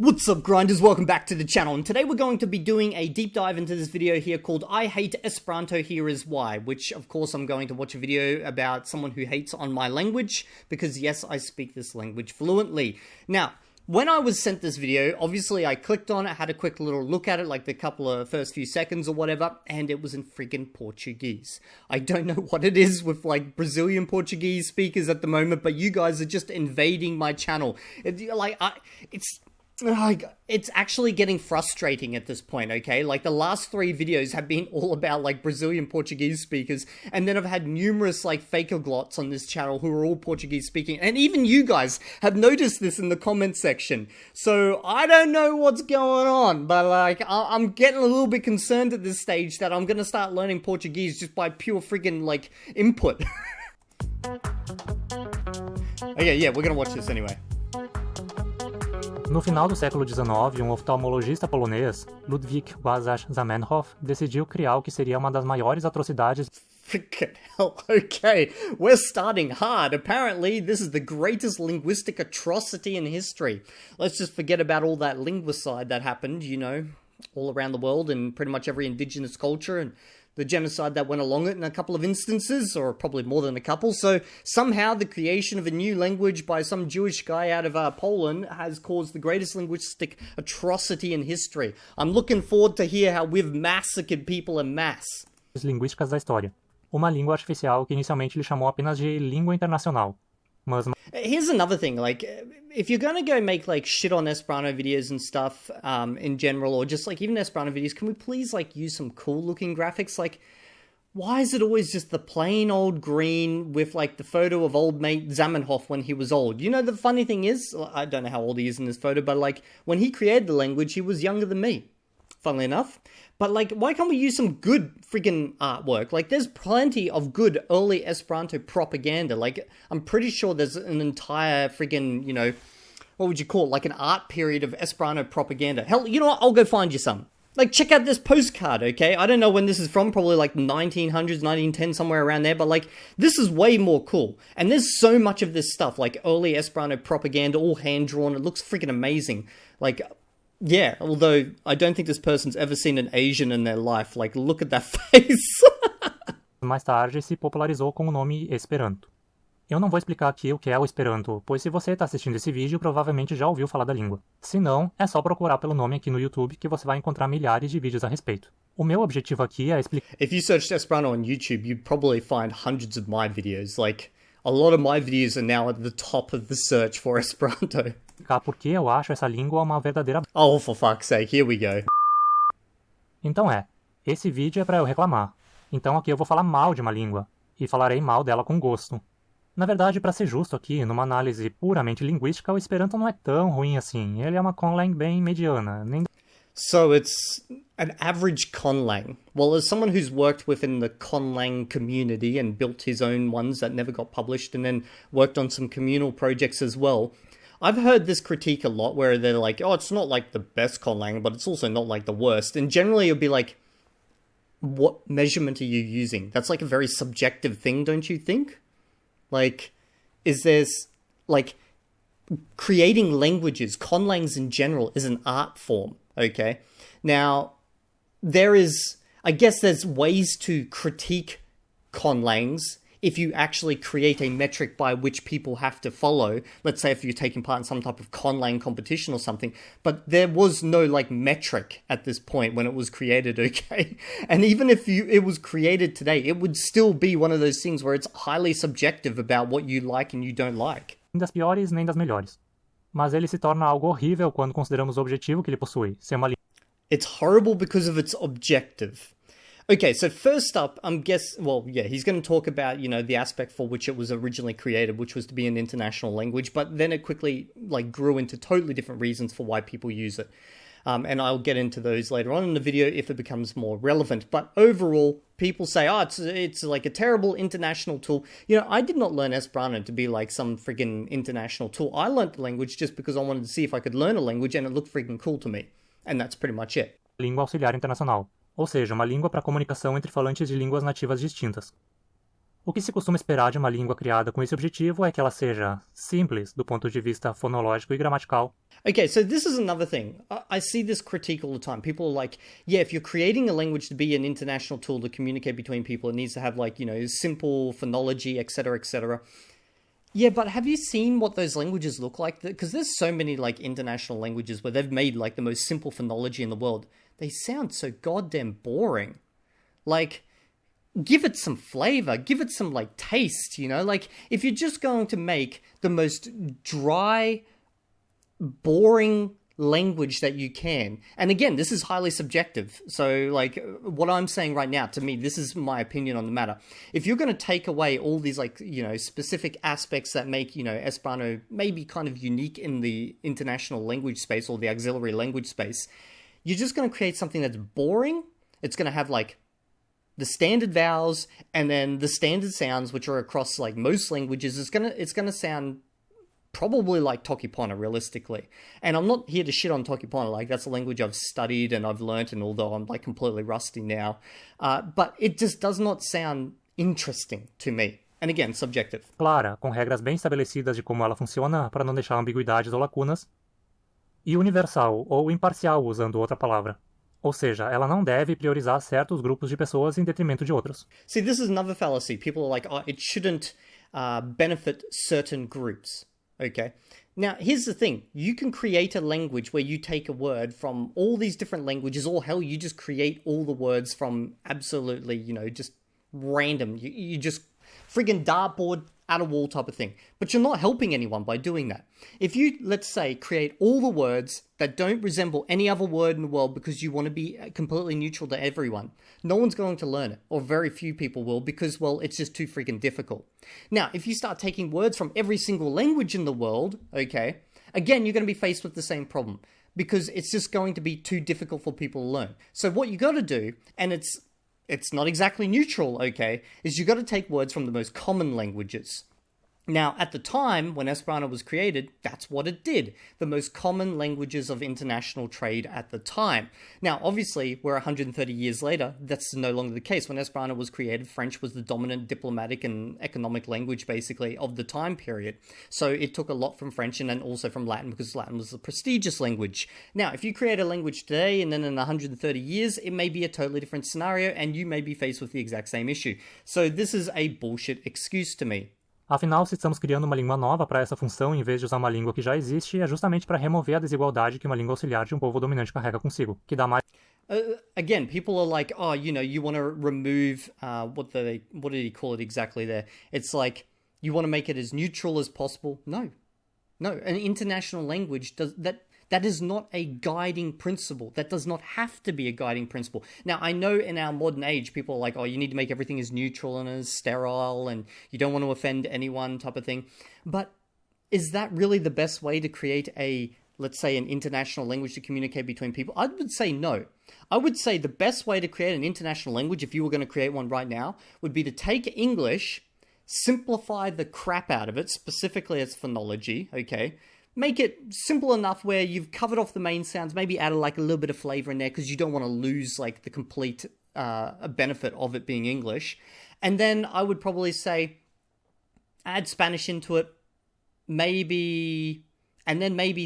What's up, grinders? Welcome back to the channel, and today we're going to be doing a deep dive into this video here called I Hate Esperanto, Here Is Why, which of course I'm going to watch a video about someone who hates on my language, because yes, I speak this language fluently. Now, when I was sent this video, obviously I clicked on it, had a quick little look at it, like the couple of first few seconds or whatever, and it was in friggin' Portuguese. I don't know what it is with like Brazilian Portuguese speakers at the moment, but you guys are just invading my channel. It's actually getting frustrating at this point, okay? Like, the last 3 videos have been all about, like, Brazilian Portuguese speakers, and then I've had numerous, like, fakoglots on this channel who are all Portuguese speaking, and even you guys have noticed this in the comment section. So, I don't know what's going on, but, like, I'm getting a little bit concerned at this stage that I'm gonna start learning Portuguese just by pure friggin', like, input. Okay, yeah, we're gonna watch this anyway. No final do século XIX, oftalmologista polonês, Ludwik Zamenhof, decidiu criar o que seria uma das maiores atrocidades. Freaking hell, okay, we're starting hard. Apparently, this is the greatest linguistic atrocity in history. Let's just forget about all that linguicide that happened, you know, all around the world in pretty much every indigenous culture, and the genocide that went along it in a couple of instances, or probably more than a couple. So somehow the creation of a new language by some Jewish guy out of Poland has caused the greatest linguistic atrocity in history. I'm looking forward to hear how we've massacred people en masse. Linguísticas da história. Uma língua artificial que inicialmente ele chamou apenas de língua internacional. Mas here's another thing, like, if you're gonna go make, like, shit on Esperanto videos and stuff, in general, or just, like, even Esperanto videos, can we please, like, use some cool-looking graphics? Like, why is it always just the plain old green with, like, the photo of old mate Zamenhof when he was old? You know, the funny thing is, I don't know how old he is in this photo, but, like, when he created the language, he was younger than me, funnily enough. But, like, why can't we use some good freaking artwork? Like, there's plenty of good early Esperanto propaganda. Like, I'm pretty sure there's an entire freaking, you know, what would you call it? Like an art period of Esperanto propaganda. Hell, you know what? I'll go find you some. Like, check out this postcard, okay? I don't know when this is from, probably like 1900s, 1910, somewhere around there, but, like, this is way more cool. And there's so much of this stuff, like early Esperanto propaganda, all hand-drawn. It looks freaking amazing. Like, yeah, although I don't think this person's ever seen an Asian in their life. Like, look at that face. mais tarde se popularizou com o nome Esperanto. Eu não vou explicar aqui o que é o Esperanto, pois se você está assistindo esse vídeo, provavelmente já ouviu falar da língua. Se não, é só procurar pelo nome aqui no YouTube que você vai encontrar milhares de vídeos a respeito. O meu objetivo aqui é explicar... If you searched Esperanto on YouTube, you'd probably find hundreds of my videos. Like, a lot of my videos are now at the top of the search for Esperanto. Por que eu acho essa língua uma verdadeira... Oh, for fuck's sake, here we go. Então esse vídeo é para eu reclamar. Então aqui eu vou falar mal de uma língua, e falarei mal dela com gosto. Na verdade, para ser justo aqui, numa análise puramente linguística, o Esperanto não é tão ruim assim. Ele é uma conlang bem mediana. So it's an average conlang. Well, as someone who's worked within the conlang community and built his own ones that never got published, and then worked on some communal projects as well, I've heard this critique a lot where they're like, oh, it's not like the best conlang, but it's also not like the worst. And generally it'll be like, what measurement are you using? That's like a very subjective thing, don't you think? Like, is there's, like, creating languages, conlangs in general, is an art form, okay? Now, I guess there's ways to critique conlangs if you actually create a metric by which people have to follow. Let's say if you're taking part in some type of conlang competition or something, but there was no, like, metric at this point when it was created, okay? And even if it was created today, it would still be one of those things where it's highly subjective about what you like and you don't like. Nem das piores, nem das melhores. Mas ele se torna algo horrível quando consideramos o objetivo que ele possui, ser uma língua. It's horrible because of its objective. Okay, so first up, he's going to talk about, you know, the aspect for which it was originally created, which was to be an international language, but then it quickly, like, grew into totally different reasons for why people use it. And I'll get into those later on in the video if it becomes more relevant. But overall, people say, oh, it's like a terrible international tool. You know, I did not learn Esperanto to be like some friggin' international tool. I learned the language just because I wanted to see if I could learn a language and it looked friggin' cool to me. And that's pretty much it. Língua auxiliar internacional. Ou seja, uma língua para comunicação entre falantes de línguas nativas distintas. O que se costuma esperar de uma língua criada com esse objetivo é que ela seja simples do ponto de vista fonológico e gramatical. Okay, so this is another thing. I see this critique all the time. People are like, yeah, if you're creating a language to be an international tool to communicate between people, it needs to have like, simple phonology, etc., etc. Yeah, but have you seen what those languages look like? Because there's so many like international languages where they've made like the most simple phonology in the world. They sound so goddamn boring. Like, give it some flavor, give it some like taste, Like, if you're just going to make the most dry, boring language that you can, and again, this is highly subjective, so like what I'm saying right now, to me, this is my opinion on the matter. If you're going to take away all these like specific aspects that make Esperanto maybe kind of unique in the international language space or the auxiliary language space, you're just going to create something that's boring. It's going to have like the standard vowels and then the standard sounds, which are across like most languages. It's gonna sound probably like Tokipona, realistically. And I'm not here to shit on Tokipona, like that's a language I've studied and I've learnt, and although I'm like completely rusty now, but it just does not sound interesting to me. And again, subjective. Clara, com regras bem estabelecidas de como ela funciona para não deixar ambiguidades ou lacunas. E universal, ou imparcial, usando outra palavra. Ou seja, ela não deve priorizar certos grupos de pessoas em detrimento de outros. See, this is another fallacy. People are like, oh, it shouldn't benefit certain groups. Okay. Now, here's the thing. You can create a language where you take a word from all these different languages, or hell, you just create all the words from absolutely, just random. You just friggin' dartboard at a wall type of thing. But you're not helping anyone by doing that. If you, let's say, create all the words that don't resemble any other word in the world because you want to be completely neutral to everyone, no one's going to learn it, or very few people will, because, well, it's just too freaking difficult. Now, if you start taking words from every single language in the world, okay, again, you're going to be faced with the same problem, because it's just going to be too difficult for people to learn. So what you got to do, and it's not exactly neutral, okay, is you got to take words from the most common languages. Now, at the time when Esperanto was created, that's what it did. The most common languages of international trade at the time. Now, obviously, we're 130 years later. That's no longer the case. When Esperanto was created, French was the dominant diplomatic and economic language, basically, of the time period. So it took a lot from French and then also from Latin, because Latin was a prestigious language. Now, if you create a language today and then in 130 years, it may be a totally different scenario and you may be faced with the exact same issue. So this is a bullshit excuse to me. Afinal, se estamos criando uma língua nova para essa função em vez de usar uma língua que já existe, é justamente para remover a desigualdade que uma língua auxiliar de um povo dominante carrega consigo, que dá mais... Again, people are like, oh, you want to remove, what did he call it exactly there? It's like, you want to make it as neutral as possible. No, an international language that is not a guiding principle. That does not have to be a guiding principle. Now, I know in our modern age, people are like, oh, you need to make everything as neutral and as sterile and you don't want to offend anyone type of thing. But is that really the best way to create let's say, an international language to communicate between people? I would say no. I would say the best way to create an international language, if you were going to create one right now, would be to take English, simplify the crap out of it, specifically its phonology, okay? Make it simple enough where you've covered off the main sounds, maybe added like a little bit of flavor in there because you don't want to lose like the complete benefit of it being English. And then I would probably say add Spanish into it, maybe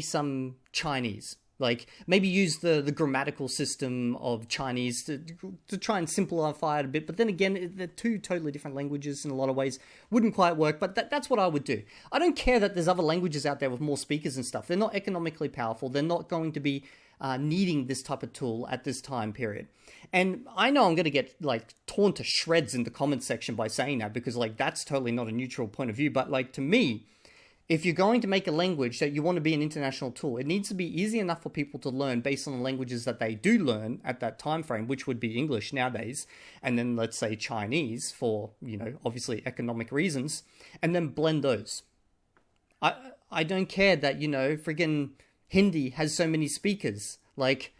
some Chinese. Like, maybe use the grammatical system of Chinese to try and simplify it a bit. But then again, they're two totally different languages in a lot of ways. Wouldn't quite work, but that's what I would do. I don't care that there's other languages out there with more speakers and stuff. They're not economically powerful. They're not going to be needing this type of tool at this time period. And I know I'm going to get, like, torn to shreds in the comments section by saying that, because, like, that's totally not a neutral point of view. But, like, to me, if you're going to make a language that you want to be an international tool, it needs to be easy enough for people to learn based on the languages that they do learn at that time frame, which would be English nowadays, and then let's say Chinese for, obviously economic reasons, and then blend those. I don't care that, friggin' Hindi has so many speakers. Like,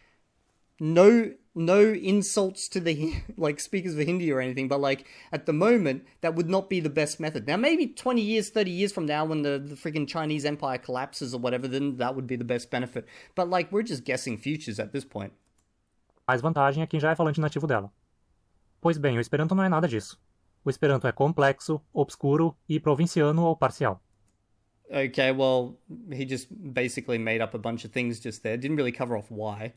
no insults to the like speakers of Hindi or anything, but like at the moment that would not be the best method. Now maybe 20 years, 30 years from now when the friggin' Chinese empire collapses or whatever, then that would be the best benefit. But like we're just guessing futures at this point. Mais vantagem a quem já é falante nativo dela. Pois bem, o Esperanto não é nada disso. O Esperanto é complexo, obscuro e provinciano ou parcial. Okay, well, he just basically made up a bunch of things just there. Didn't really cover off why.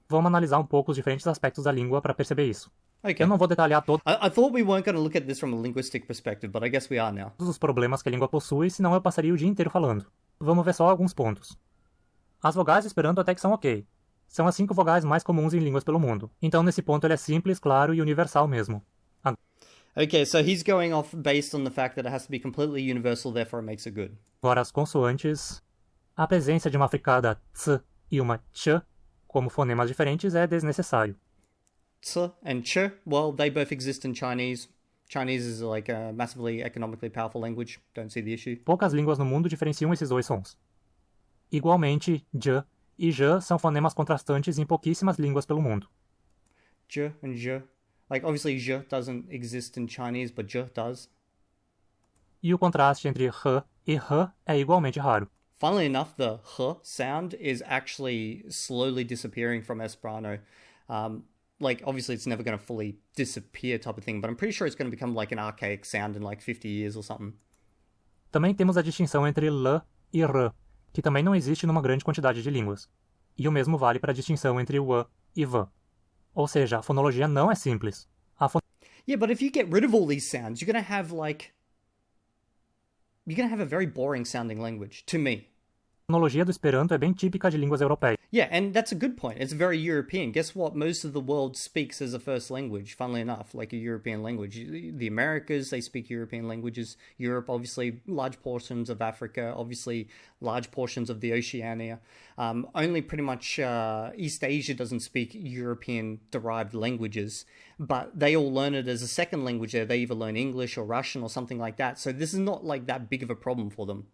Vamos analisar um pouco os diferentes aspectos da língua para perceber isso. Okay. Eu não vou detalhar todos I thought we weren't going to look at this from a linguistic perspective, but I guess we are now. os problemas que a língua possui, senão eu passaria o dia inteiro falando. Vamos ver só alguns pontos. As vogais do Esperanto até que são ok. São as 5 vogais mais comuns em línguas pelo mundo. Então nesse ponto ele é simples, claro e universal mesmo. Okay, so he's going off based on the fact that it has to be completely universal, therefore it makes it good. Agora as consoantes. A presença de uma fricada ts e uma ch como fonemas diferentes é desnecessário. Ts and ch, well, they both exist in Chinese. Chinese is like a massively economically powerful language. Don't see the issue. Poucas línguas no mundo diferenciam esses dois sons. Igualmente, j e j são fonemas contrastantes em pouquíssimas línguas pelo mundo. J and j. Like, obviously, j doesn't exist in Chinese, but j does. E o contraste entre r e h é igualmente raro. Funnily enough, the h sound is actually slowly disappearing from Esperanto. Like, obviously, it's never going to fully disappear type of thing, but I'm pretty sure it's going to become like an archaic sound in like 50 years or something. Também temos a distinção entre l e r, que também não existe numa grande quantidade de línguas. E o mesmo vale para a distinção entre w e v. Ou seja, a fonologia não é simples. Yeah, but if you get rid of all these sounds, you're going to have like... You're going to have a very boring sounding language, to me. A fonologia do Esperanto é bem típica de línguas europeias. Yeah, and that's a good point. It's very European. Guess what? Most of the world speaks as a first language, funnily enough, like a European language. The Americas, they speak European languages. Europe, obviously, large portions of Africa, obviously, large portions of the Oceania. Only pretty much East Asia doesn't speak European-derived languages, but they all learn it as a second language there. They either learn English or Russian or something like that. So this is not like that big of a problem for them.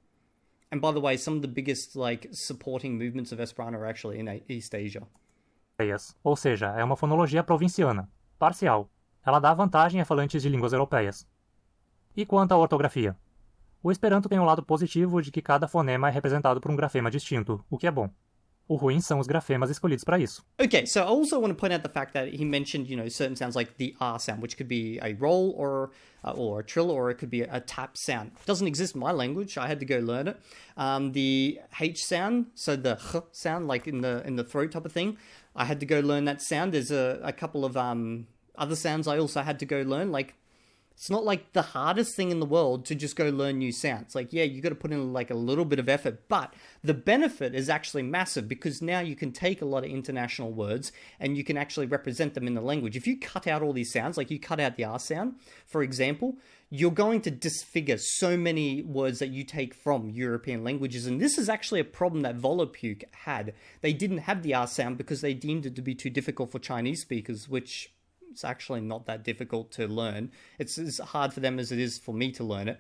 And by the way, some of the biggest like supporting movements of Esperanto are actually in East Asia. Ou seja, é uma fonologia provinciana, parcial. Ela dá vantagem a falantes de línguas europeias. E quanto à ortografia? O Esperanto tem um lado positivo de que cada fonema é representado por um grafema distinto, o que é bom. O ruim são os grafemas escolhidos para isso. Okay, so I also want to point out the fact that he mentioned, certain sounds like the R sound, which could be a roll or a trill, or it could be a tap sound. It doesn't exist in my language. I had to go learn it. The H sound, so the H sound, like in the throat type of thing, I had to go learn that sound. There's a couple of other sounds I also had to go learn, like. It's not like the hardest thing in the world to just go learn new sounds. Like, yeah, you got to put in like a little bit of effort, but the benefit is actually massive because now you can take a lot of international words and you can actually represent them in the language. If you cut out all these sounds, like you cut out the R sound, for example, you're going to disfigure so many words that you take from European languages. And this is actually a problem that Volapük had. They didn't have the R sound because they deemed it to be too difficult for Chinese speakers, which... It's actually not that difficult to learn. It's as hard for them as it is for me to learn it.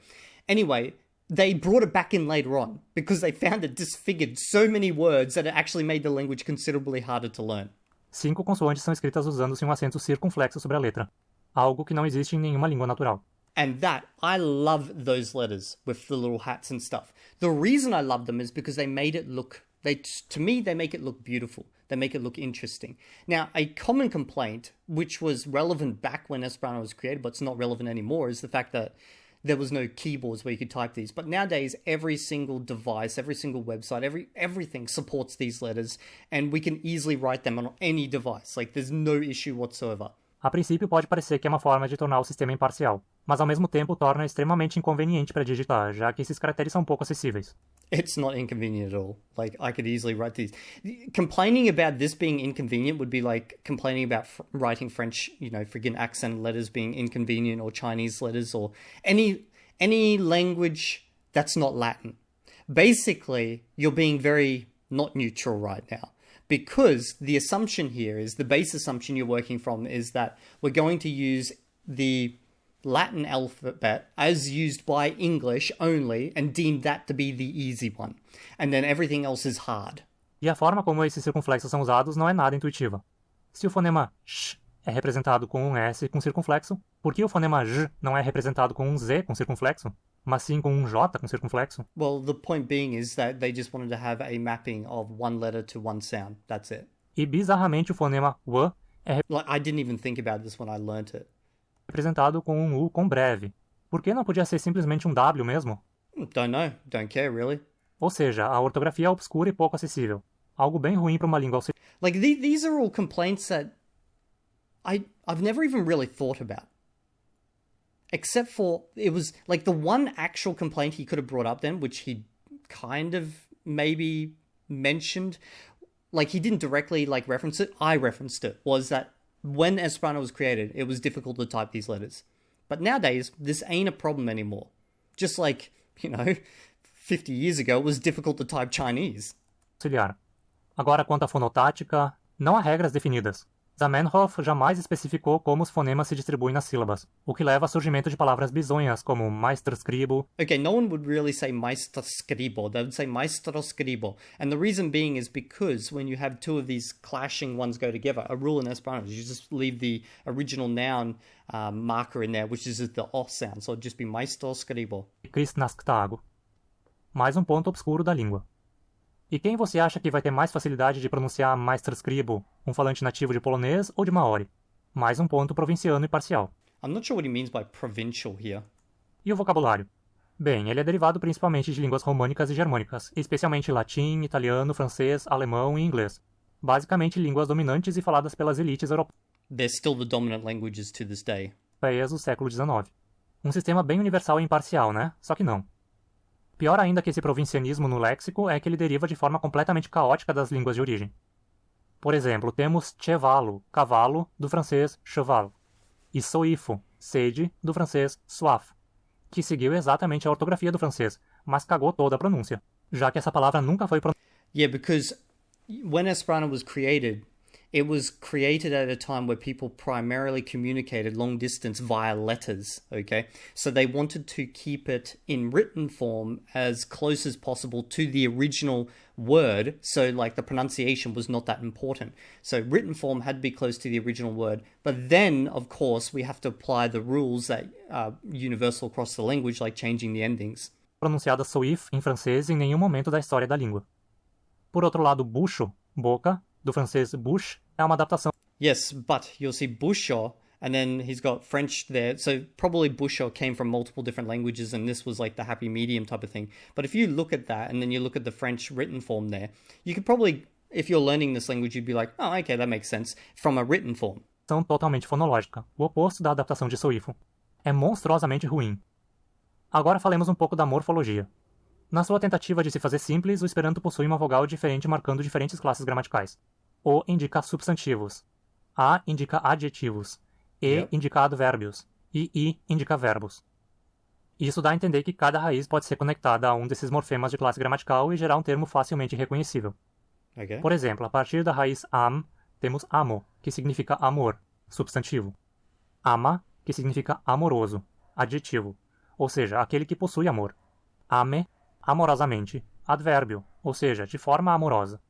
Anyway, they brought it back in later on because they found it disfigured so many words that it actually made the language considerably harder to learn. 5 consoantes são escritas usando-se um acento circunflexo sobre a letra, algo que não existe em nenhuma língua natural. And that, I love those letters with the little hats and stuff. The reason I love them is because they made it look... To me, they make it look beautiful. They make it look interesting. Now, a common complaint, which was relevant back when Esperanto was created, but it's not relevant anymore, is the fact that there was no keyboards where you could type these. But nowadays, every single device, every single website, everything supports these letters, and we can easily write them on any device. Like, there's no issue whatsoever. A princípio pode parecer que é uma forma de tornar o sistema imparcial, mas ao mesmo tempo torna extremamente inconveniente para digitar, já que esses caracteres são pouco acessíveis. It's not inconvenient at all. Like, I could easily write these. Complaining about this being inconvenient would be like complaining about writing French, friggin' accent letters being inconvenient, or Chinese letters, or any language that's not Latin. Basically, you're being very not neutral right now. Because the assumption here is, the base assumption you're working from is that we're going to use the Latin alphabet as used by English only and deem that to be the easy one. And then everything else is hard. E a forma como esses circunflexos são usados não é nada intuitiva. Se o fonema sh é representado com um S com circunflexo, por que o fonema j não é representado com um Z com circunflexo, mas sim com um J com circunflexo? Well, the point being is that they just wanted to have a mapping of one letter to one sound. That's it. E bizarramente o fonema w é Like, I didn't even think about this when I learnt it. representado com um U com breve. Por que não podia ser simplesmente um W mesmo? Don't know. Don't care, really. Ou seja, a ortografia é obscura e pouco acessível. Algo bem ruim para uma língua auxiliar. Like, these are all complaints that I've never even really thought about. Except for, it was, like, the one actual complaint he could have brought up then, which he kind of maybe mentioned, like, he didn't directly, like, reference it, I referenced it, was that when Esperanto was created, it was difficult to type these letters. But nowadays, this ain't a problem anymore. Just like, 50 years ago, it was difficult to type Chinese. Agora, quanto à fonotática, não há regras definidas. Zamenhof jamais especificou como os fonemas se distribuem nas sílabas, o que leva ao surgimento de palavras bizonhas como maestroscribo. Okay, no one would really say maestroscribo, they would say maestroscribo. And the reason being is because when you have two of these clashing ones go together, a rule in Esperanto is you just leave the original noun marker in there, which is the O sound, so it'd just be maestroscribo. Kristnasktago. Mais um ponto obscuro da língua. E quem você acha que vai ter mais facilidade de pronunciar maestroscribo, um falante nativo de polonês ou de maori? Mais um ponto provinciano e parcial. I'm not sure what he means by provincial here. E o vocabulário? Bem, ele é derivado principalmente de línguas românicas e germânicas, especialmente latim, italiano, francês, alemão e inglês. Basicamente línguas dominantes e faladas pelas elites They're still the dominant languages to this day. europeias do século XIX. Um sistema bem universal e imparcial, né? Só que não. Pior ainda que esse provincianismo no léxico é que ele deriva de forma completamente caótica das línguas de origem. Por exemplo, temos chevalo, cavalo, do francês cheval, e soifo, sede, do francês soif, que seguiu exatamente a ortografia do francês, mas cagou toda a pronúncia, já que essa palavra nunca foi pronunciada. Yeah, because when Esperanto was created, it was created at a time where people primarily communicated long distance via letters, okay? So they wanted to keep it in written form as close as possible to the original word, so like the pronunciation was not that important. So written form had to be close to the original word, but then, of course, we have to apply the rules that are universal across the language, like changing the endings. Pronunciada soif em francês em nenhum momento da história da língua. Por outro lado, bucho, boca, do francês bouche, é uma adaptação. Yes, but you'll see bouchon, and then he's got French there. So probably bouchon came from multiple different languages, and this was like the happy medium type of thing. But if you look at that, and then you look at the French written form there, you could probably, if you're learning this language, you'd be like, oh, okay, that makes sense, from a written form. São totalmente fonológica, o oposto da adaptação de soifo. É monstruosamente ruim. Agora falemos um pouco da morfologia. Na sua tentativa de se fazer simples, o Esperanto possui uma vogal diferente marcando diferentes classes gramaticais. O indica substantivos, A indica adjetivos, E indica advérbios e I indica verbos. Isso dá a entender que cada raiz pode ser conectada a um desses morfemas de classe gramatical e gerar um termo facilmente reconhecível. Okay. Por exemplo, a partir da raiz am, temos amo, que significa amor, substantivo. Ama, que significa amoroso, adjetivo, ou seja, aquele que possui amor. Ame, amorosamente, advérbio, ou seja, de forma amorosa.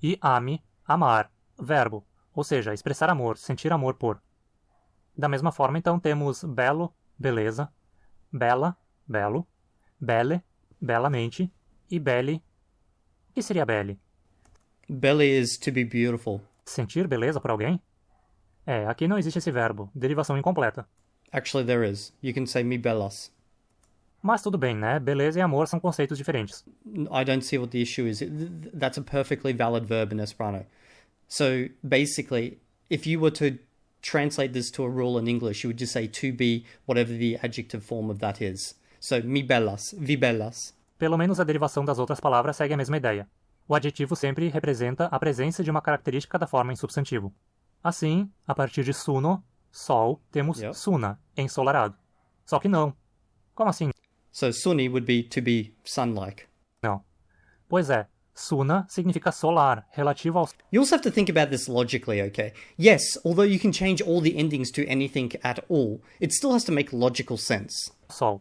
E ame, amar, verbo, ou seja, expressar amor, sentir amor por. Da mesma forma, então, temos belo, beleza, bela, belo, belle, belamente, e belle. O que seria belle? Belly is to be beautiful. Sentir beleza por alguém? Aqui não existe esse verbo, derivação incompleta. Actually, there is. You can say me belas. Mas tudo bem, né? Beleza e amor são conceitos diferentes. I don't see what the issue is. That's a perfectly valid verb in Esperanto. So basically, if you were to translate this to a rule in English, you would just say to be whatever the adjective form of that is. So mi belas, vi belas. Pelo menos a derivação das outras palavras segue a mesma ideia. O adjetivo sempre representa a presença de uma característica da forma em substantivo. Assim, a partir de suno, sol, temos suna, ensolarado. Só que não. Como assim? So sunny would be to be sun-like. Não. Pois é, suna significa solar, relativo ao... You also have to think about this logically, okay? Yes, although you can change all the endings to anything at all, it still has to make logical sense. Sol.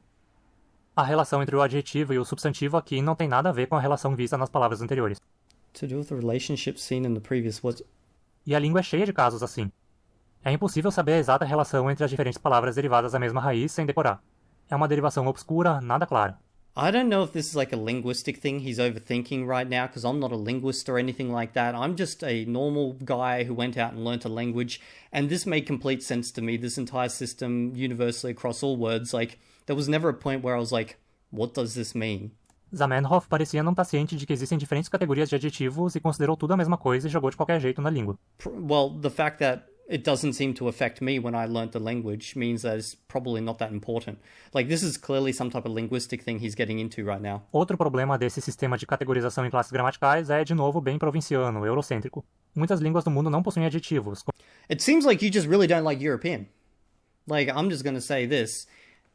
A relação entre o adjetivo e o substantivo aqui não tem nada a ver com a relação vista nas palavras anteriores. To do with the relationship seen in the previous words. E a língua é cheia de casos assim. É impossível saber a exata relação entre as diferentes palavras derivadas da mesma raiz sem decorar. É uma derivação obscura, nada clara. I don't know if this is like a linguistic thing he's overthinking right now, because I'm not a linguist or anything like that. I'm just a normal guy who went out and learnt a language, and this made complete sense to me, this entire system, universally across all words. Like, there was never a point where I was like, what does this mean? Zamenhof parecia não estar ciente de que existem diferentes categorias de adjetivos e considerou tudo a mesma coisa e jogou de qualquer jeito na língua. Well, the fact that it doesn't seem to affect me when I learnt the language means that it's probably not that important. Like, this is clearly some type of linguistic thing he's getting into right now. Outro problema desse sistema de categorização em classes gramaticais é, de novo, bem provinciano, eurocêntrico. Muitas línguas do mundo não possuem adjetivos. It seems like you just really don't like European. Like, I'm just going to say this.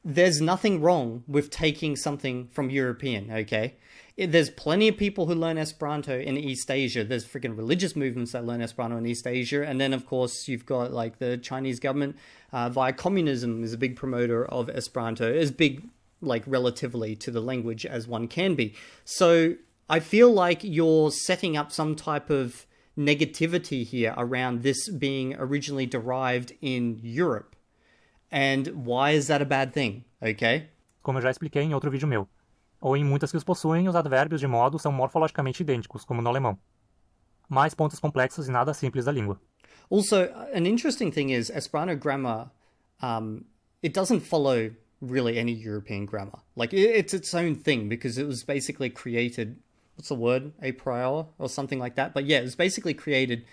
There's nothing wrong with taking something from European, okay? There's plenty of people who learn Esperanto in East Asia. There's freaking religious movements that learn Esperanto in East Asia. And then, of course, you've got, like, the Chinese government via communism is a big promoter of Esperanto. As big, like, relatively to the language as one can be. So I feel like you're setting up some type of negativity here around this being originally derived in Europe. And why is that a bad thing, okay? Como eu já expliquei em outro vídeo meu. Ou em muitas que os possuem, os advérbios de modo são morfologicamente idênticos, como no alemão. Mais pontos complexos e nada simples da língua. Also, an interesting thing is Esperanto grammar, it doesn't follow really any European grammar. Like, it's its own thing because it was basically created, what's the word? A priori or something like that. But yeah, it was basically created.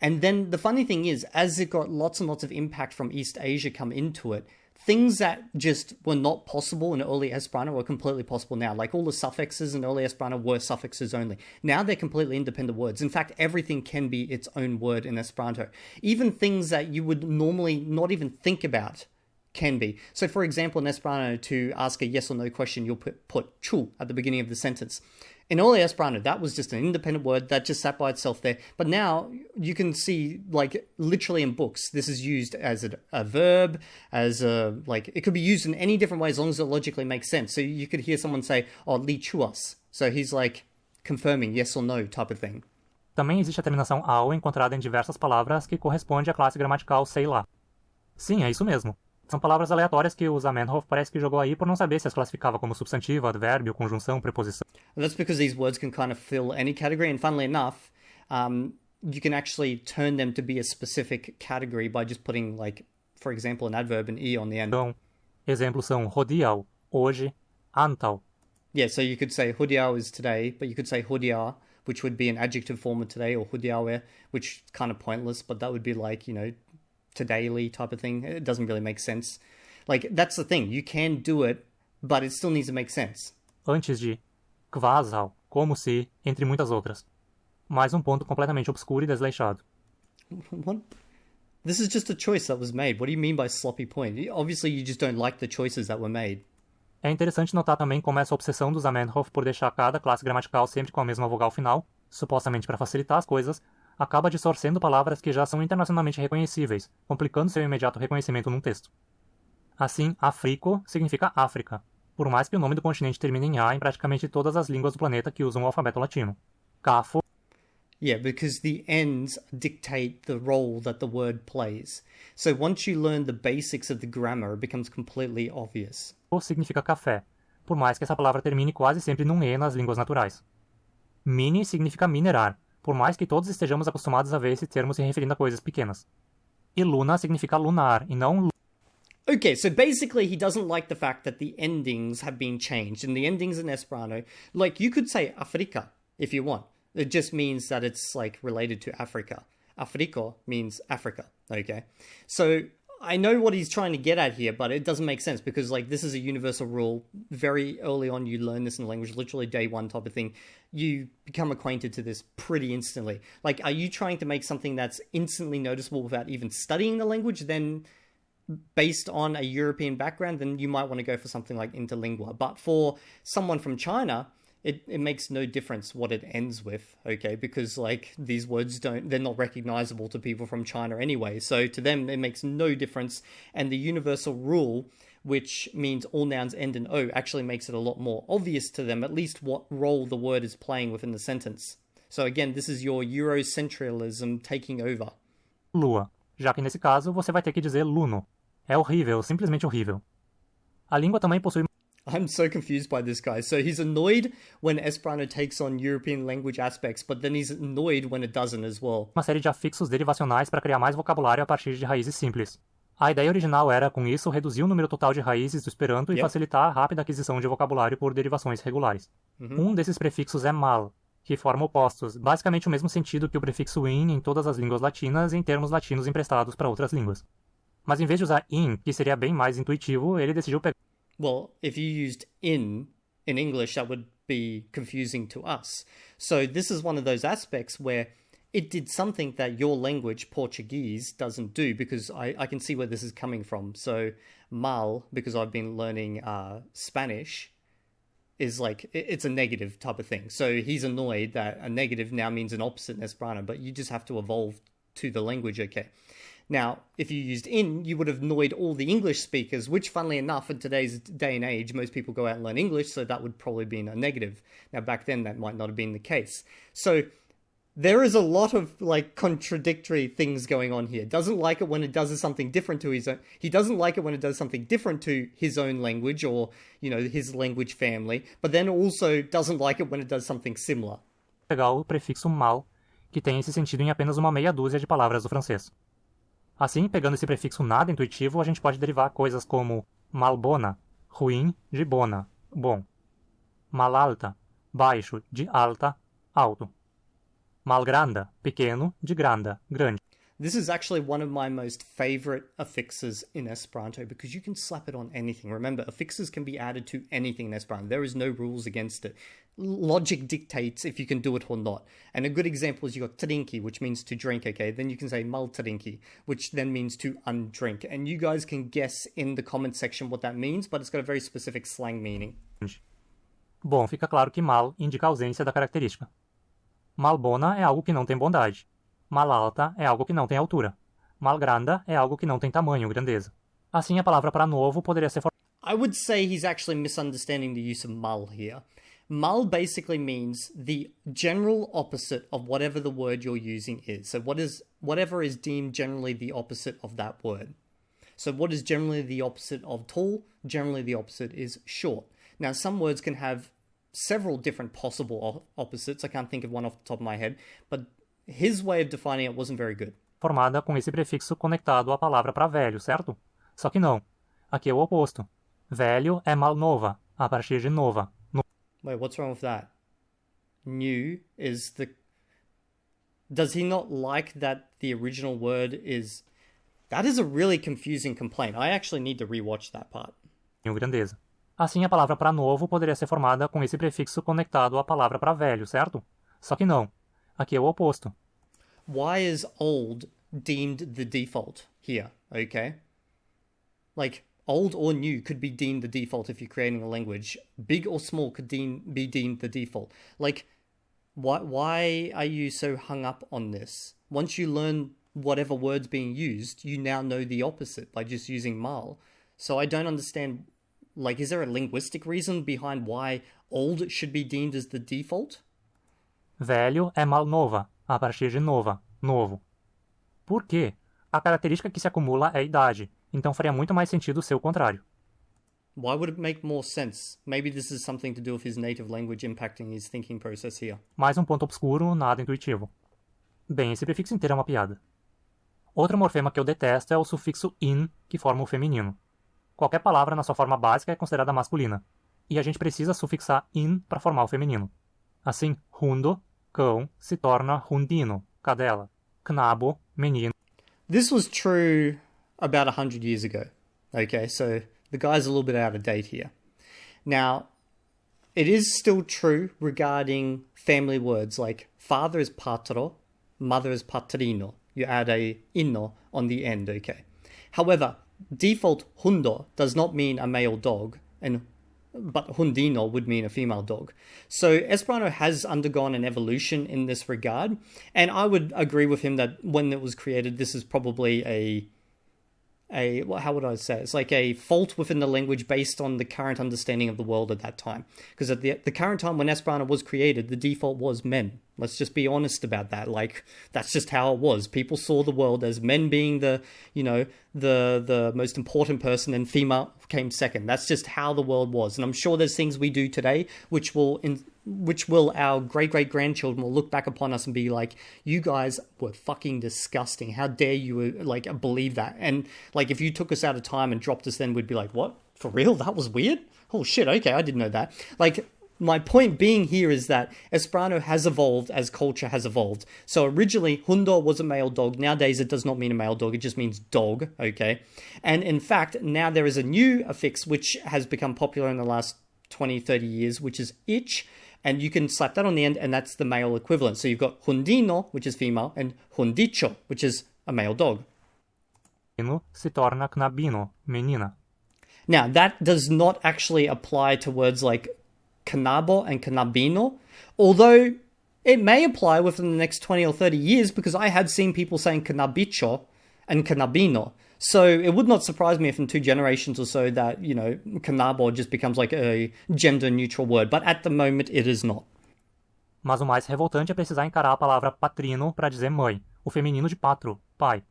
And then the funny thing is, as it got lots and lots of impact from East Asia come into it, things that just were not possible in early Esperanto are completely possible now. Like, all the suffixes in early Esperanto were suffixes only. Now they're completely independent words. In fact, everything can be its own word in Esperanto. Even things that you would normally not even think about can be. So, for example, in Esperanto, to ask a yes or no question, you'll put chu at the beginning of the sentence. In early Esperanto, that was just an independent word that just sat by itself there. But now you can see, like, literally in books, this is used as a verb, as a, like, it could be used in any different way as long as it logically makes sense. So you could hear someone say, oh, li chuas. So he's like confirming yes or no type of thing. Também existe a terminação ao encontrada em diversas palavras que corresponde à classe gramatical sei lá. Sim, é isso mesmo. São palavras aleatórias que o Zamenhof parece que jogou aí por não saber se as classificava como substantivo, advérbio, conjunção, preposição. That's because these words can kind of fill any category, and funnily enough, you can actually turn them to be a specific category by just putting, like, for example, an adverb and e on the end. Então, exemplos são hodiau, hoje, antal. Yeah, so you could say hodiau is today, but you could say hodia, which would be an adjective form of today, or hodiaue, which is kind of pointless, but that would be like, you know, todayly type of thing. It doesn't really make sense. Like, that's the thing. You can do it, but it still needs to make sense. Antes de quasal, como se, entre muitas outras. Mais um ponto completamente obscuro e desleixado. What? This is just a choice that was made. What do you mean by sloppy point? Obviously, you just don't like the choices that were made. É interessante notar também como essa obsessão do Zamenhof por deixar cada classe gramatical sempre com a mesma vogal final, supostamente para facilitar as coisas, acaba distorcendo palavras que já são internacionalmente reconhecíveis, complicando seu imediato reconhecimento num texto. Assim, Africo significa África, por mais que o nome do continente termine em A em praticamente todas as línguas do planeta que usam o alfabeto latino. Cafo. Yeah, because the ends dictate the role that the word plays. So once you learn the basics of the grammar, it becomes completely obvious. Significa café, por mais que essa palavra termine quase sempre num E nas línguas naturais. Mini significa minerar, por mais que todos estejamos acostumados a ver esse termo se referindo a coisas pequenas. E luna significa lunar, e não... Okay, so basically he doesn't like the fact that the endings have been changed. And the endings in Esperanto, like, you could say Afrika if you want. It just means that it's, like, related to Africa. Afriko means Africa, okay? So I know what he's trying to get at here, but it doesn't make sense because, like, this is a universal rule. Very early on, you learn this in the language, literally day one type of thing. You become acquainted to this pretty instantly. Like, are you trying to make something that's instantly noticeable without even studying the language? Then, based on a European background, then you might want to go for something like interlingua. But for someone from China, it makes no difference what it ends with, okay? Because, like, these words they're not recognizable to people from China anyway. So to them, it makes no difference. And the universal rule, which means all nouns end in O, actually makes it a lot more obvious to them, at least what role the word is playing within the sentence. So again, this is your Eurocentralism taking over. Lua, já que nesse caso você vai ter que dizer luno. É horrível, simplesmente horrível. A língua também possui... I'm so confused by this guy. So he's annoyed when Esperanto takes on European language aspects, but then he's annoyed when it doesn't as well. Uma série de afixos derivacionais para criar mais vocabulário a partir de raízes simples. A ideia original era, com isso, reduzir o número total de raízes do Esperanto e facilitar a rápida aquisição de vocabulário por derivações regulares. Um desses prefixos é mal, que forma opostos, basicamente o mesmo sentido que o prefixo in em todas as línguas latinas em termos latinos emprestados para outras línguas. Mas em vez de usar in, que seria bem mais intuitivo, ele decidiu pegar... Well, if you used in English, that would be confusing to us. So this is one of those aspects where it did something that your language, Portuguese, doesn't do, because I can see where this is coming from. So mal, because I've been learning Spanish, is like, it's a negative type of thing. So he's annoyed that a negative now means an opposite in Esperanto, but you just have to evolve to the language, okay? Now, if you used in, you would have annoyed all the English speakers, which, funnily enough, in today's day and age, most people go out and learn English, so that would probably be a negative. Now, back then, that might not have been the case. So there is a lot of like contradictory things going on here. Doesn't like it when it does something different to his own. He doesn't like it when it does something different to his own language or, you know, his language family, but then also doesn't like it when it does something similar. Pegar o prefixo mal, que tem esse sentido em apenas uma meia dúzia de palavras do francês. Assim, pegando esse prefixo nada intuitivo, a gente pode derivar coisas como malbona, ruim, de bona, bom. Malalta, baixo, de alta, alto. Malgranda, pequeno, de granda, grande. This is actually one of my most favorite affixes in Esperanto because you can slap it on anything. Remember, affixes can be added to anything in Esperanto. There is no rules against it. Logic dictates if you can do it or not. And a good example is you got trinki, which means to drink, okay? Then you can say mal trinki, which then means to undrink. And you guys can guess in the comment section what that means, but it's got a very specific slang meaning. Bom, fica claro que mal indica a ausência da característica. Malbona é algo que não tem bondade. Malalta é algo que não tem altura. Malgranda é algo que não tem tamanho, grandeza. Assim, a palavra para novo poderia ser... I would say he's actually misunderstanding the use of mal here. Mal basically means the general opposite of whatever the word you're using is. So whatever is deemed generally the opposite of that word. So what is generally the opposite of tall? Generally the opposite is short. Now, some words can have several different possible opposites. I can't think of one off the top of my head, but his way of defining it wasn't very good. Formada com esse prefixo conectado à palavra para velho, certo? Só que não. Aqui é o oposto. Velho é malnova, a partir de nova. Wait, what's wrong with that? New is the... Does he not like that the original word is... That is a really confusing complaint. I actually need to rewatch that part. Grandeza. Assim, a palavra para novo poderia ser formada com esse prefixo conectado à palavra para velho, certo? Só que não. Aqui é o oposto. Why is old deemed the default here, okay? Like, old or new could be deemed the default if you're creating a language. Big or small could be deemed the default. Like, why are you so hung up on this? Once you learn whatever word's being used, you now know the opposite by just using mal. So I don't understand, like, is there a linguistic reason behind why old should be deemed as the default? Velho é malnova, a partir de nova, novo. Por quê? A característica que se acumula é a idade, então faria muito mais sentido ser o contrário. Why would it make more sense? Maybe this is something to do with his native language impacting his thinking process here. Mais um ponto obscuro, nada intuitivo. Bem, esse prefixo inteiro é uma piada. Outro morfema que eu detesto é o sufixo in, que forma o feminino. Qualquer palavra na sua forma básica é considerada masculina, e a gente precisa sufixar in para formar o feminino. Assim, hundo, cão, se torna hundino, cadela. Knabo, menino. This was true about 100 years ago. Okay, so the guy's a little bit out of date here. Now, it is still true regarding family words, like father is patro, mother is patrino. You add a inno on the end, okay? However, default hundo does not mean a male dog, but hundino would mean a female dog. So Esperanto has undergone an evolution in this regard, and I would agree with him that when it was created, this is probably how would I say? It's like a fault within the language based on the current understanding of the world at that time. Because at the current time when Esperanto was created, the default was men. Let's just be honest about that. Like, that's just how it was. People saw the world as men being the most important person, and female came second. That's just how the world was. And I'm sure there's things we do today which will our great-great-grandchildren will look back upon us and be like, you guys were fucking disgusting. How dare you, like, believe that? And, like, if you took us out of time and dropped us then, we'd be like, what? For real? That was weird? Oh, shit, okay, I didn't know that. Like, my point being here is that Esperanto has evolved as culture has evolved. So originally, hundo was a male dog. Nowadays, it does not mean a male dog. It just means dog, okay? And in fact, now there is a new affix which has become popular in the last 20, 30 years, which is ich. And you can slap that on the end, and that's the male equivalent. So you've got hundino, which is female, and hundicho, which is a male dog. Se torna knabino, menina. Now, that does not actually apply to words like knabo and knabino, although it may apply within the next 20 or 30 years, because I have seen people saying knabicho and knabino. So it would not surprise me if in 2 generations or so that, knabo just becomes like a gender-neutral word, but at the moment it is not. Mas o mais revoltante é precisar encarar a palavra patrino para dizer mãe, o feminino de patro, pai.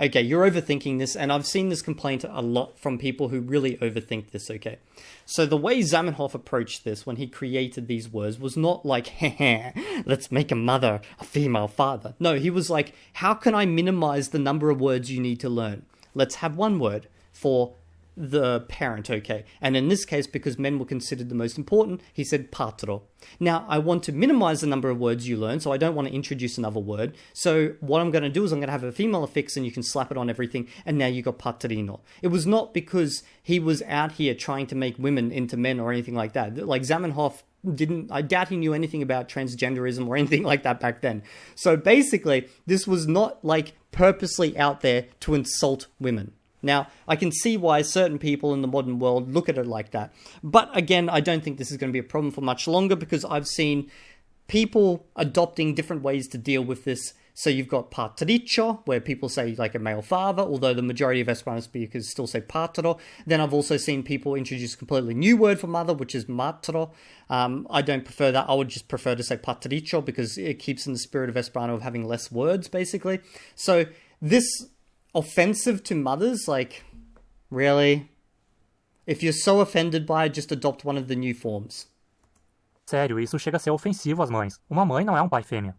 Okay, you're overthinking this, and I've seen this complaint a lot from people who really overthink this, okay? So the way Zamenhof approached this when he created these words was not like, let's make a mother a female father. No, he was like, how can I minimize the number of words you need to learn? Let's have one word for the parent, okay? And in this case, because men were considered the most important, he said patro. Now, I want to minimize the number of words you learn, so I don't want to introduce another word. So what I'm going to do is I'm going to have a female affix, and you can slap it on everything, and now you got patrino. It was not because he was out here trying to make women into men or anything like that. Like Zamenhof I doubt he knew anything about transgenderism or anything like that back then. So basically, this was not like purposely out there to insult women. Now, I can see why certain people in the modern world look at it like that. But again, I don't think this is going to be a problem for much longer, because I've seen people adopting different ways to deal with this. So you've got patricho, where people say like a male father, although the majority of Esperanto speakers still say patro. Then I've also seen people introduce a completely new word for mother, which is matro. I don't prefer that. I would just prefer to say patricho, because it keeps in the spirit of Esperanto of having less words, basically. So this offensive to mothers, like, really? If you're so offended by it, just adopt one of the new forms. Sério, isso chega a ser ofensivo às mães. Uma mãe não é um pai fêmea.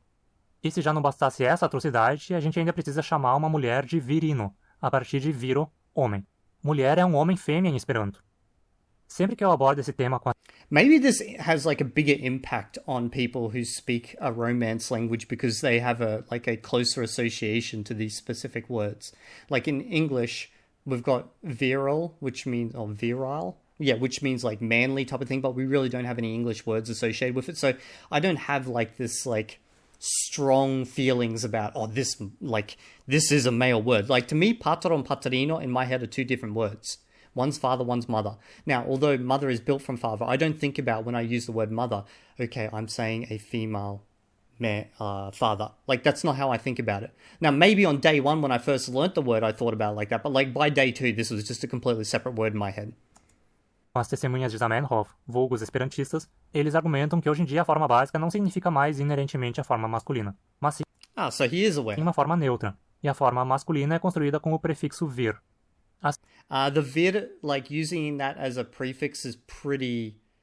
E se já não bastasse essa atrocidade, a gente ainda precisa chamar uma mulher de virino, a partir de viro, homem. Mulher é um homem fêmea em Esperanto. Sempre que eu abordo esse tema com Maybe this has like a bigger impact on people who speak a Romance language, because they have a closer association to these specific words. Like in English, we've got virile, which means, or virile, which means like manly type of thing, but we really don't have any English words associated with it. So I don't have like this like strong feelings about, this is a male word. Like to me, patro and patrino in my head are 2 different words. One's father, one's mother. Now, although mother is built from father, I don't think about when I use the word mother, okay, I'm saying a female father. Like, that's not how I think about it. Now, maybe on day 1 when I first learnt the word, I thought about it like that, but like by day 2, this was just a completely separate word in my head. as testemunhas de Zamenhof, vulgos esperantistas, eles argumentam que hoje em dia a forma básica não significa mais inerentemente a forma masculina, mas sim so he is aware. uma forma neutra, e a forma masculina é construída com o prefixo vir. The vir, like using that as a prefix is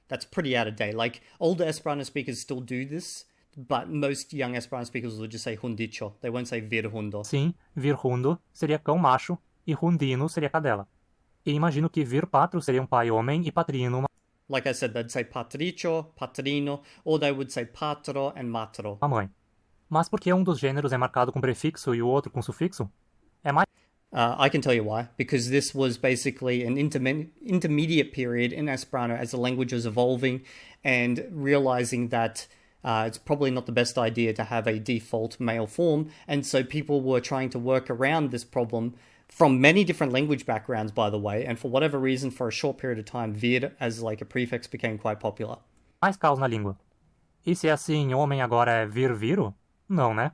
that's pretty out of date. Like older Esperanto speakers still do this, but most young Esperanto speakers will just say hundicho. They won't say vir hundo. Sim, vir hundo seria cão macho e hundino seria cadela. E imagino que vir patro seria pai homem e patrino Like I said, they'd say patricho, patrino, or they would say patro and matro. uma mãe. Mas por que um dos gêneros é marcado com prefixo e o outro com sufixo? É mais I can tell you why. Because this was basically an intermediate period in Esperanto as the language was evolving and realizing that it's probably not the best idea to have a default male form. And so people were trying to work around this problem from many different language backgrounds, by the way. And for whatever reason, for a short period of time, vir as like a prefix became quite popular. mais caos na língua. E se é assim, homem agora é vir viro? Não, né?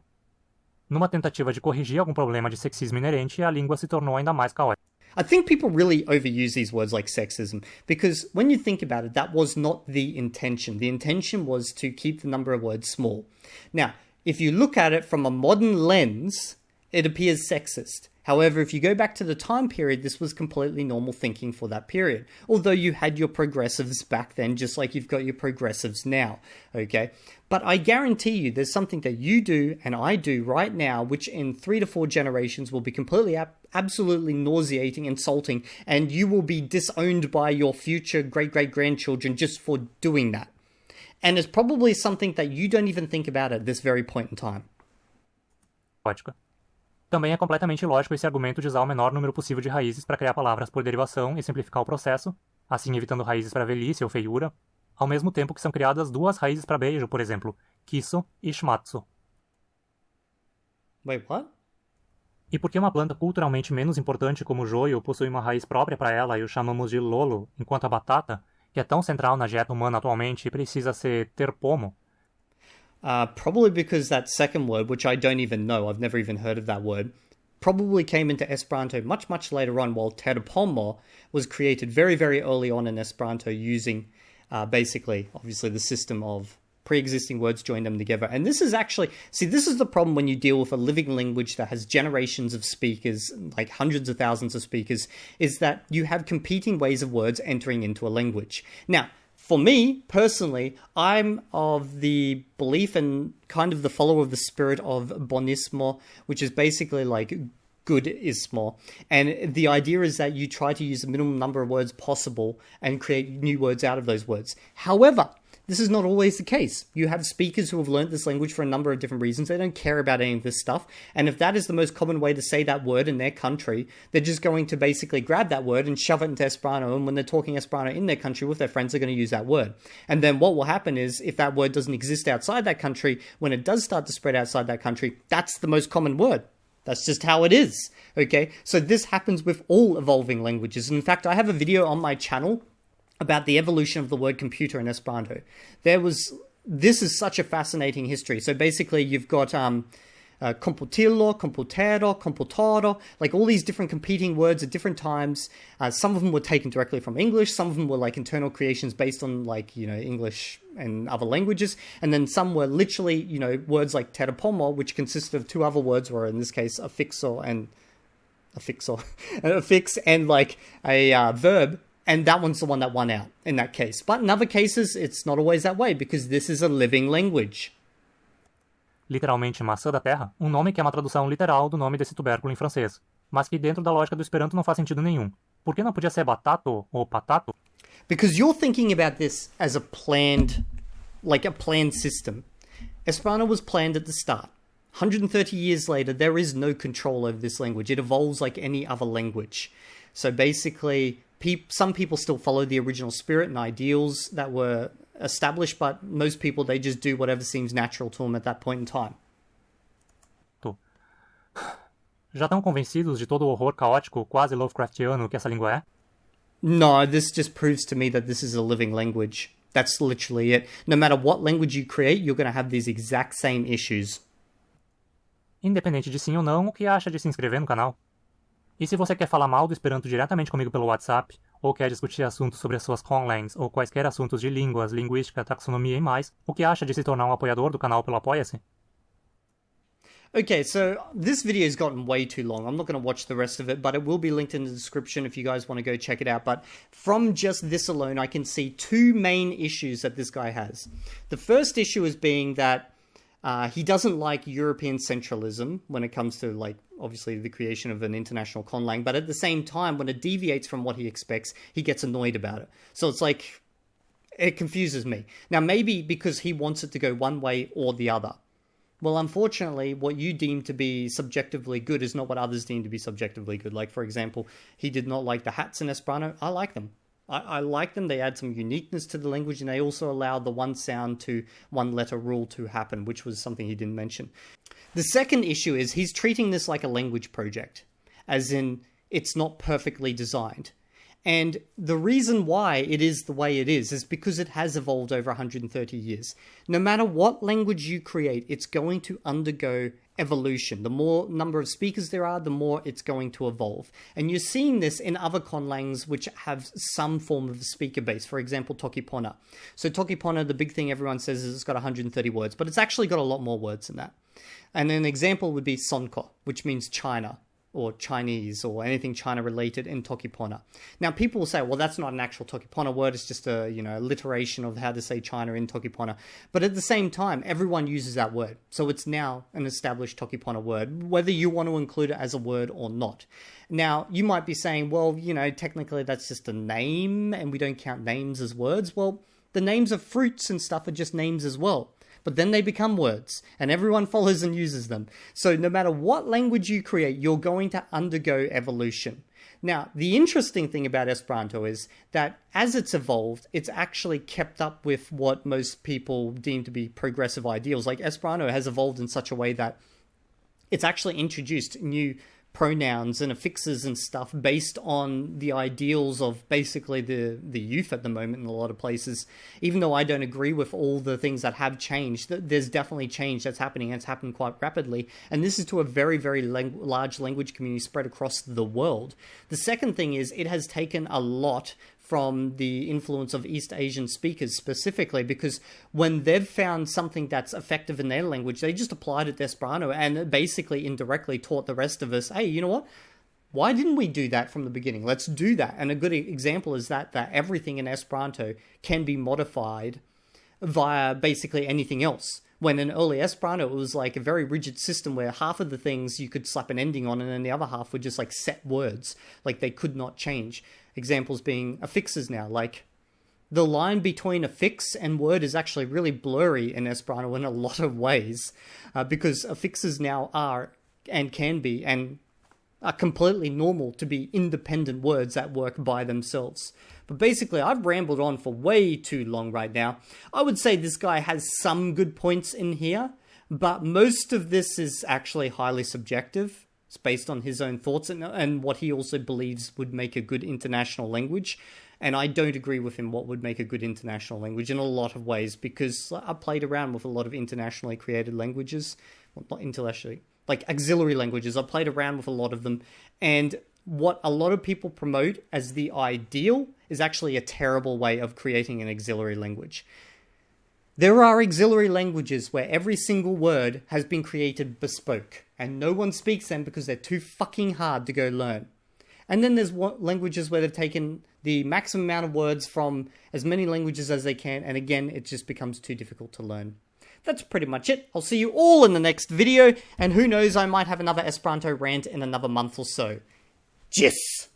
Numa tentativa de corrigir algum problema de sexismo inerente, a língua se tornou ainda mais caótica. I think people really overuse these words like sexism because when you think about it, that was not the intention. The intention was to keep the number of words small. Now, if you look at it from a modern lens, it appears sexist. However, if you go back to the time period, this was completely normal thinking for that period. Although you had your progressives back then, just like you've got your progressives now, okay? But I guarantee you there's something that you do and I do right now, which in 3 to 4 generations will be completely, absolutely nauseating, insulting, and you will be disowned by your future great-great-grandchildren just for doing that. And it's probably something that you don't even think about at this very point in time. Lógica. Também é completamente ilógico esse argumento de usar o menor número possível de raízes para criar palavras por derivação e simplificar o processo, assim evitando raízes para velhice ou feiura, ao mesmo tempo que são criadas 2 raízes para beijo, por exemplo, kiso e shimatsu. Wait, what? E porque uma planta culturalmente menos importante como o joio possui uma raiz própria para ela e o chamamos de lolo, enquanto a batata, que é tão central na dieta humana atualmente, precisa ser ter pomo. Probably because that second word, which I don't even know, I've never even heard of that word, probably came into Esperanto much, much later on, while terpomo was created very, very early on in Esperanto using basically, obviously, the system of pre-existing words, join them together. And this is actually, see, this is the problem when you deal with a living language that has generations of speakers, like hundreds of thousands of speakers, is that you have competing ways of words entering into a language. Now, for me, personally, I'm of the belief and kind of the follower of the spirit of bonismo, which is basically like goodismo. And the idea is that you try to use the minimum number of words possible and create new words out of those words. However, this is not always the case. You have speakers who have learned this language for a number of different reasons. They don't care about any of this stuff. And if that is the most common way to say that word in their country, they're just going to basically grab that word and shove it into Esperanto. And when they're talking Esperanto in their country with their friends, they're going to use that word. And then what will happen is if that word doesn't exist outside that country, when it does start to spread outside that country, that's the most common word. That's just how it is. Okay. So this happens with all evolving languages. And in fact, I have a video on my channel about the evolution of the word computer in Esperanto. This is such a fascinating history. So basically you've got computilo, computero, computado, like all these different competing words at different times. Some of them were taken directly from English. Some of them were like internal creations based on like, English and other languages. And then some were literally, words like terpomo, which consisted of 2 other words, or in this case, affix and like a verb. And that one's the one that won out in that case. But in other cases, it's not always that way because this is a living language. Literalmente maçã da terra, nome que é uma tradução literal do nome desse tubérculo em francês, mas que dentro da lógica do Esperanto não faz sentido nenhum. Por que não podia ser batato ou patato? Because you're thinking about this as a planned system. Esperanto was planned at the start. 130 years later, there is no control over this language. It evolves like any other language. So basically, some people still follow the original spirit and ideals that were established, but most people, they just do whatever seems natural to them at that point in time. Já estão convencidos de todo o horror caótico, quase Lovecraftiano que essa língua é? No, this just proves to me that this is a living language. That's literally it. No matter what language you create, you're going to have these exact same issues. Independente de sim ou não, o que acha de se inscrever no canal? E se você quer falar mal do Esperanto diretamente comigo pelo WhatsApp, ou quer discutir assuntos sobre as suas conlangs, ou quaisquer assuntos de línguas, linguística, taxonomia e mais, o que acha de se tornar um apoiador do canal pelo Apoia-se? Okay, so this video has gotten way too long. I'm not going to watch the rest of it, but it will be linked in the description if you guys want to go check it out. But from just this alone, I can see 2 main issues that this guy has. The first issue is being that he doesn't like European centralism when it comes to, like, obviously the creation of an international conlang, but at the same time, when it deviates from what he expects, he gets annoyed about it. So it's like, it confuses me. Now, maybe because he wants it to go one way or the other. Well, unfortunately, what you deem to be subjectively good is not what others deem to be subjectively good. Like, for example, he did not like the hats in Esperanto. I like them. I like them. They add some uniqueness to the language, and they also allow the one sound to one letter rule to happen, which was something he didn't mention. The second issue is he's treating this like a language project, as in it's not perfectly designed. And the reason why it is the way it is because it has evolved over 130 years. No matter what language you create, it's going to undergo evolution. The more number of speakers there are, the more it's going to evolve. And you're seeing this in other conlangs which have some form of speaker base. For example, Tokipona. So Tokipona, the big thing everyone says is it's got 130 words, but it's actually got a lot more words than that. And an example would be Sonko, which means China, or Chinese, or anything China related in Tokipona. Now, people will say, well, that's not an actual Tokipona word, it's just a, alliteration of how to say China in Tokipona. But at the same time, everyone uses that word. So it's now an established Tokipona word, whether you want to include it as a word or not. Now, you might be saying, well, technically that's just a name, and we don't count names as words. Well, the names of fruits and stuff are just names as well. But then they become words, and everyone follows and uses them. So no matter what language you create, you're going to undergo evolution. Now, the interesting thing about Esperanto is that as it's evolved, it's actually kept up with what most people deem to be progressive ideals. Like Esperanto has evolved in such a way that it's actually introduced new pronouns and affixes and stuff based on the ideals of basically the youth at the moment in a lot of places. Even though I don't agree with all the things that have changed, there's definitely change that's happening, and it's happened quite rapidly. And this is to a very, very large language community spread across the world. The second thing is it has taken a lot from the influence of East Asian speakers specifically, because when they've found something that's effective in their language, they just applied it to Esperanto and basically indirectly taught the rest of us, hey, you know what? Why didn't we do that from the beginning? Let's do that. And a good example is that everything in Esperanto can be modified via basically anything else. When in early Esperanto, it was like a very rigid system where half of the things you could slap an ending on, and then the other half were just like set words, like they could not change. Examples being affixes now, like the line between affix and word is actually really blurry in Esperanto in a lot of ways, because affixes now are and can be and are completely normal to be independent words that work by themselves. But basically, I've rambled on for way too long right now. I would say this guy has some good points in here, but most of this is actually highly subjective. It's based on his own thoughts and what he also believes would make a good international language. And I don't agree with him what would make a good international language in a lot of ways, because I played around with a lot of internationally created languages. Well, not internationally, like auxiliary languages. I played around with a lot of them. And what a lot of people promote as the ideal is actually a terrible way of creating an auxiliary language. There are auxiliary languages where every single word has been created bespoke, and no one speaks them because they're too fucking hard to go learn. And then there's languages where they've taken the maximum amount of words from as many languages as they can, and again, it just becomes too difficult to learn. That's pretty much it. I'll see you all in the next video, and who knows, I might have another Esperanto rant in another month or so. Tschüss!